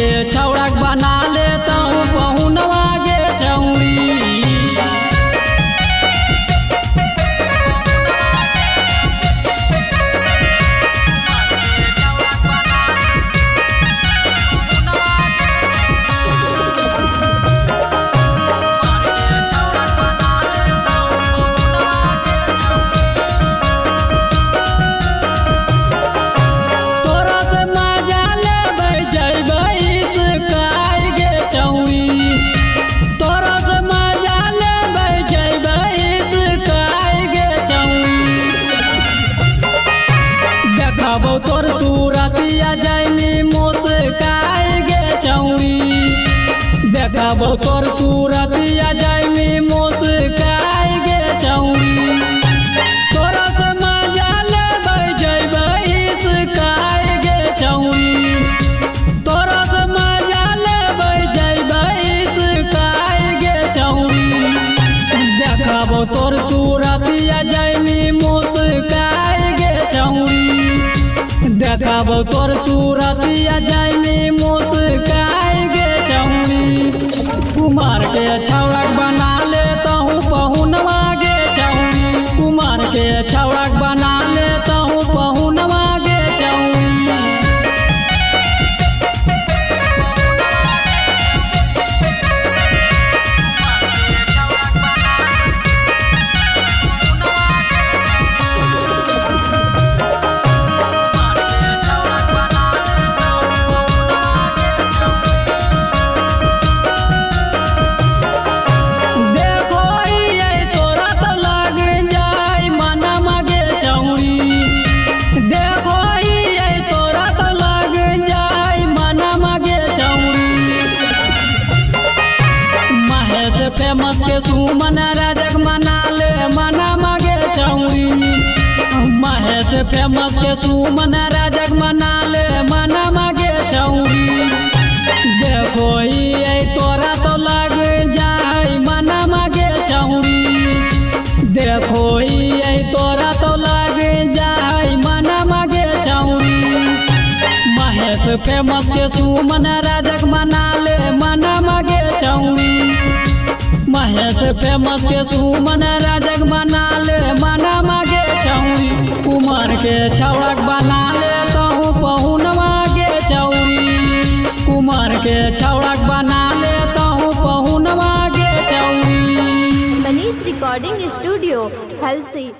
के छौड़क बना लेता हूँ पहुनवा गे छौड़ी। तोर सूरतिया जाइनी मुस्काई गे छौड़ी। देखबो तोर सूरतिया जाइनी मुस्काई गे छौड़ी। तोरा से मजा लेबै जइबै सिकाई गे छौड़ी। तोरा से मजा लेबै जइबै सिकाई गे छौड़ी। देखबो तोर सूरतिया जाइनी मुस्काई गे छौड़ी। देखबो तोर सूरतिया जाइनी मुस्काई गे छौड़ी। कुमार के छौड़क बना लेता हूँ पहुनवा गे छौड़ी। कुमार के छौड़क बना लेता हूँ पहुनवा गे छौड़ी। फेमस के सुमन राजक मना ले मना मागे छौड़ी। महेश फेमस के सुमन राजक मना ले मना मागे छौड़ी। देखो ये तोरा तो लग जाए मना मागे छौड़ी। देखो ये तोरा तो लग जाए मना मागे छौड़ी। महेश फेमस के सुमन राजक मना ले मना मागे छौड़ी। महेश फेमस के सुमन राजक मना ले मना मागे छौड़ी। कुमार के छौड़क बना लेता हूँ पहुनवा गे छौड़ी। कुमार के छौड़क बना लेता हूँ पहुनवा गे छौड़ी। Manish recording studio Halsi.